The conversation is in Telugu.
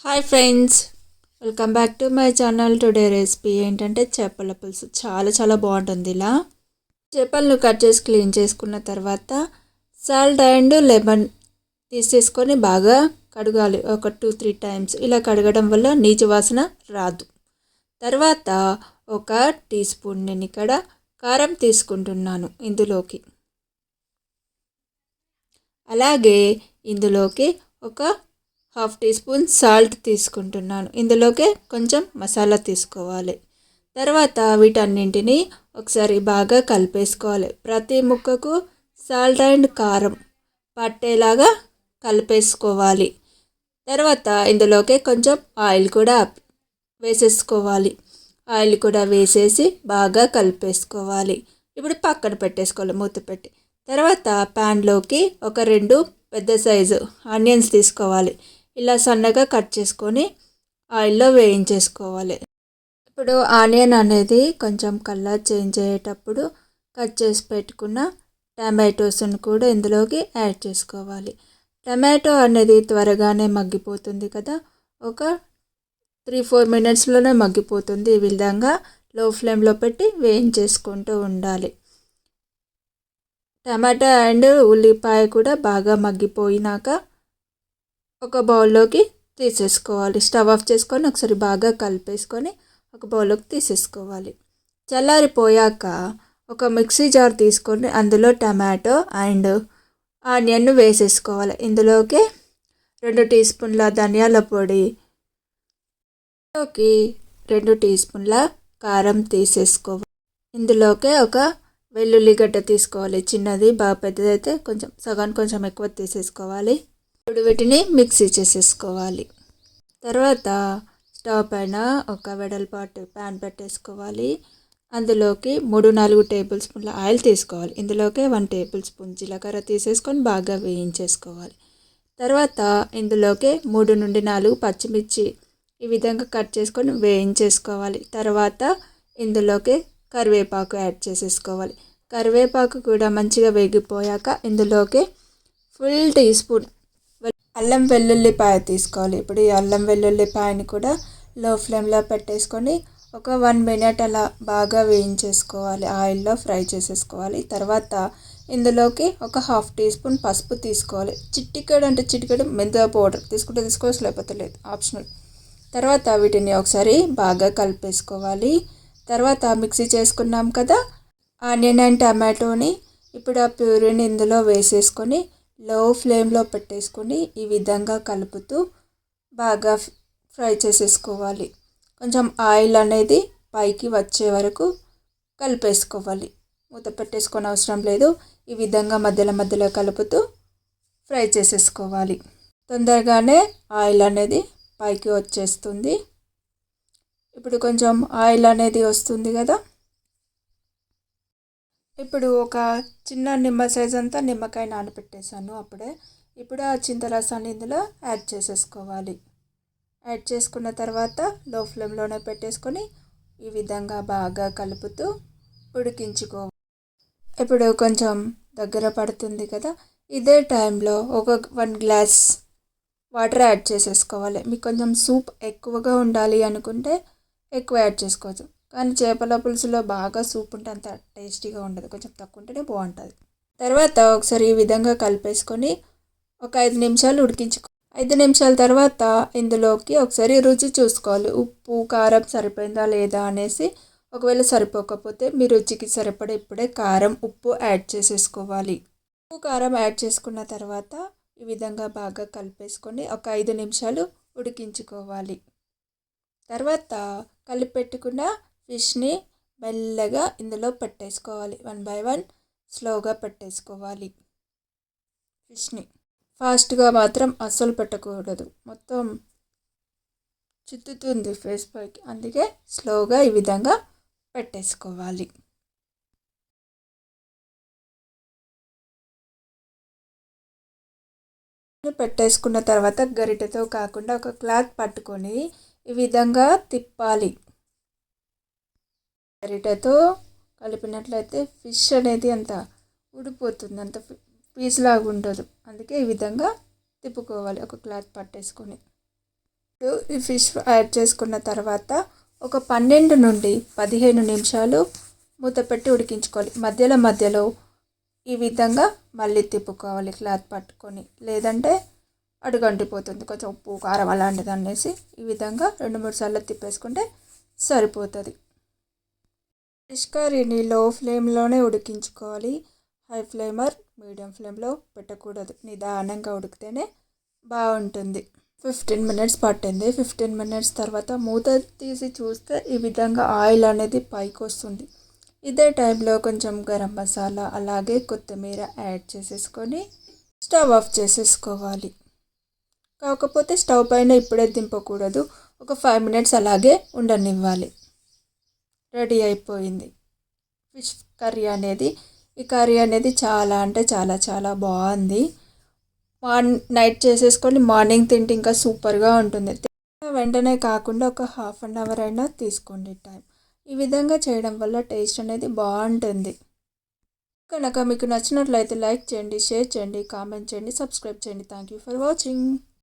Hi friends, welcome back to my channel. Today recipe ఏంటంటే చేపల పులుసు. చాలా చాలా బాగుంటుంది. ఇలా చేపలను కట్ చేసి క్లీన్ చేసుకున్న తర్వాత సాల్ట్ అండ్ లెమన్ తీసేసుకొని బాగా కడగాలి. ఒక 2-3 టైమ్స్ ఇలా కడగడం వల్ల నీచు వాసన రాదు. తర్వాత ఒక టీ స్పూన్ నేను ఇక్కడ కారం తీసుకుంటున్నాను ఇందులోకి. అలాగే ఇందులోకి ఒక 1/2 టీ స్పూన్ సాల్ట్ తీసుకుంటున్నాను. ఇందులోకే కొంచెం మసాలా తీసుకోవాలి. తర్వాత వీటన్నింటినీ ఒకసారి బాగా కలిపేసుకోవాలి. ప్రతి ముక్కకు సాల్ట్ అండ్ కారం పట్టేలాగా కలిపేసుకోవాలి. తర్వాత ఇందులోకే కొంచెం ఆయిల్ కూడా వేసేసుకోవాలి. ఆయిల్ కూడా వేసేసి బాగా కలిపేసుకోవాలి. ఇప్పుడు పక్కన పెట్టేసుకోవాలి మూత పెట్టి. తర్వాత ప్యాన్లోకి ఒక 2 పెద్ద సైజు ఆనియన్స్ తీసుకోవాలి. ఇలా సన్నగా కట్ చేసుకొని ఆయిల్లో వేయించేసుకోవాలి. ఇప్పుడు ఆనియన్ అనేది కొంచెం కలర్ చేంజ్ అయ్యేటప్పుడు కట్ చేసి పెట్టుకున్న టమాటోస్ని కూడా ఇందులోకి యాడ్ చేసుకోవాలి. టమాటో అనేది త్వరగానే మగ్గిపోతుంది కదా, ఒక 3-4 మినిట్స్లోనే మగ్గిపోతుంది. ఈ విధంగా లో ఫ్లేమ్లో పెట్టి వేయించేసుకుంటూ ఉండాలి. టమాటా అండ్ ఉల్లిపాయ కూడా బాగా మగ్గిపోయినాక ఒక బౌల్లోకి తీసేసుకోవాలి. స్టవ్ ఆఫ్ చేసుకొని ఒకసారి బాగా కలిపేసుకొని ఒక బౌల్లోకి తీసేసుకోవాలి. చల్లారిపోయాక ఒక మిక్సీ జార్ తీసుకొని అందులో టమాటో అండ్ ఆనియన్ వేసేసుకోవాలి. ఇందులోకి 2 టీ స్పూన్ల ధనియాల పొడి, 2 టీ స్పూన్ల కారం తీసేసుకోవాలి. ఇందులోకి ఒక వెల్లుల్లి గడ్డ తీసుకోవాలి. చిన్నది, బాగా పెద్దదైతే కొంచెం సగానికి కొంచెం ఎక్కువ తీసేసుకోవాలి. ఇప్పుడు వీటిని మిక్సీ చేసేసుకోవాలి. తర్వాత స్టవ్ పైన ఒక వెడల్పాటు ప్యాన్ పెట్టేసుకోవాలి. అందులోకి 3-4 టేబుల్ స్పూన్ల ఆయిల్ తీసుకోవాలి. ఇందులోకి 1 టేబుల్ స్పూన్ జీలకర్ర తీసేసుకొని బాగా వేయించేసుకోవాలి. తర్వాత ఇందులోకి 3-4 పచ్చిమిర్చి ఈ విధంగా కట్ చేసుకొని వేయించేసుకోవాలి. తర్వాత ఇందులోకి కరివేపాకు యాడ్ చేసేసుకోవాలి. కరివేపాకు కూడా మంచిగా వేగిపోయాక ఇందులోకి ఫుల్ టీ స్పూన్ అల్లం వెల్లుల్లిపాయ తీసుకోవాలి. ఇప్పుడు ఈ అల్లం వెల్లుల్లిపాయని కూడా లో ఫ్లేమ్లో పెట్టేసుకొని ఒక 1 మినిట్ అలా బాగా వేయించేసుకోవాలి. ఆయిల్లో ఫ్రై చేసేసుకోవాలి. తర్వాత ఇందులోకి ఒక 1/2 టీ స్పూన్ పసుపు తీసుకోవాలి. చిటికెడు మెంతుల పౌడర్ తీసుకుంటే తీసుకోవచ్చు, లేకపోతే లేదు, ఆప్షనల్. తర్వాత వీటిని ఒకసారి బాగా కలిపేసుకోవాలి. తర్వాత మిక్సీ చేసుకున్నాం కదా ఆనియన్ అండ్ టమాటోని, ఇప్పుడు ఆ ప్యూరీని ఇందులో వేసేసుకొని లో ఫ్లేమ్లో పెట్టేసుకొని ఈ విధంగా కలుపుతూ బాగా ఫ్రై చేసేసుకోవాలి. కొంచెం ఆయిల్ అనేది పైకి వచ్చే వరకు కలిపేసుకోవాలి. మూత పెట్టేసుకొని అవసరం లేదు. ఈ విధంగా మధ్యలో కలుపుతూ ఫ్రై చేసేసుకోవాలి. తొందరగానే ఆయిల్ అనేది పైకి వచ్చేస్తుంది. ఇప్పుడు కొంచెం ఆయిల్ అనేది వస్తుంది కదా, ఇప్పుడు ఒక చిన్న నిమ్మ సైజ్ అంతా నిమ్మకాయ నానబెట్టేసాను అప్పుడే. ఇప్పుడు ఆ చింతరసాన్ని ఇందులో యాడ్ చేసేసుకోవాలి. యాడ్ చేసుకున్న తర్వాత లో ఫ్లేమ్లోనే పెట్టేసుకొని ఈ విధంగా బాగా కలుపుతూ ఉడికించుకోవాలి. ఇప్పుడు కొంచెం దగ్గర పడుతుంది కదా, ఇదే టైంలో ఒక 1 గ్లాస్ వాటర్ యాడ్ చేసేసుకోవాలి. మీకు కొంచెం సూప్ ఎక్కువగా ఉండాలి అనుకుంటే ఎక్కువ యాడ్ చేసుకోవచ్చు. కానీ చేపల పులుసులో బాగా సూప్ ఉంటే అంత టేస్టీగా ఉండదు, కొంచెం తక్కువ ఉంటేనే బాగుంటుంది. తర్వాత ఒకసారి ఈ విధంగా కలిపేసుకొని ఒక 5 నిమిషాలు ఉడికించుకో. 5 నిమిషాల తర్వాత ఇందులోకి ఒకసారి రుచి చూసుకోవాలి. ఉప్పు కారం సరిపోయిందా లేదా అనేసి. ఒకవేళ సరిపోకపోతే మీ రుచికి సరిపడే ఇప్పుడే కారం ఉప్పు యాడ్ చేసేసుకోవాలి. ఉప్పు కారం యాడ్ చేసుకున్న తర్వాత ఈ విధంగా బాగా కలిపేసుకొని ఒక 5 నిమిషాలు ఉడికించుకోవాలి. తర్వాత కలిపి పెట్టుకున్న ఫిష్ని మెల్లగా ఇందులో పెట్టేసుకోవాలి. 1 బై 1 స్లోగా పెట్టేసుకోవాలి. ఫిష్ని ఫాస్ట్గా మాత్రం అస్సలు పెట్టకూడదు, మొత్తం చిత్తుతుంది ఫేస్ పైకి. అందుకే స్లోగా ఈ విధంగా పెట్టేసుకోవాలి. పెట్టేసుకున్న తర్వాత గరిటెతో కాకుండా ఒక క్లాత్ పట్టుకొని ఈ విధంగా తిప్పాలి. గరిటెతో కలిపినట్లయితే ఫిష్ అనేది అంత ఊడిపోతుంది, అంత పీస్ లాగా ఉండదు. అందుకే ఈ విధంగా తిప్పుకోవాలి ఒక క్లాత్ పట్టేసుకొని. ఇప్పుడు ఈ ఫిష్ యాడ్ చేసుకున్న తర్వాత ఒక 12 నుండి 15 నిమిషాలు మూత పెట్టి ఉడికించుకోవాలి. మధ్యలో ఈ విధంగా మళ్ళీ తిప్పుకోవాలి క్లాత్ పట్టుకొని, లేదంటే అడుగంటిపోతుంది. కొంచెం ఉప్పు కారం అలాంటిది అనేసి ఈ విధంగా 2-3 సార్లు తిప్పేసుకుంటే సరిపోతుంది. ఫిష్ కర్రీని లో ఫ్లేమ్లోనే ఉడికించుకోవాలి. హై ఫ్లేమర్ మీడియం ఫ్లేమ్లో పెట్టకూడదు. నిదానంగా ఉడికితేనే బాగుంటుంది. 15 మినిట్స్ పట్టింది. 15 మినిట్స్ తర్వాత మూత తీసి చూస్తే ఈ విధంగా ఆయిల్ అనేది పైకి వస్తుంది. ఇదే టైంలో కొంచెం గరం మసాలా అలాగే కొత్తిమీర యాడ్ చేసేసుకొని స్టవ్ ఆఫ్ చేసేసుకోవాలి. కాకపోతే స్టవ్ పైన ఇప్పుడే దింపకూడదు. ఒక 5 మినిట్స్ అలాగే ఉండనివ్వాలి. రెడీ అయిపోయింది ఫిష్ కర్రీ అనేది. ఈ కర్రీ అనేది చాలా అంటే చాలా చాలా బాగుంది. నైట్ చేసేసుకొని మార్నింగ్ తింటే ఇంకా సూపర్గా ఉంటుంది. వెంటనే కాకుండా ఒక హాఫ్ అన్ అవర్ అయినా తీసుకోండి టైం. ఈ విధంగా చేయడం వల్ల టేస్ట్ అనేది బాగుంటుంది. కనుక మీకు నచ్చినట్లయితే లైక్ చేయండి, షేర్ చేయండి, కామెంట్ చేయండి, సబ్స్క్రైబ్ చేయండి. Thank you for watching.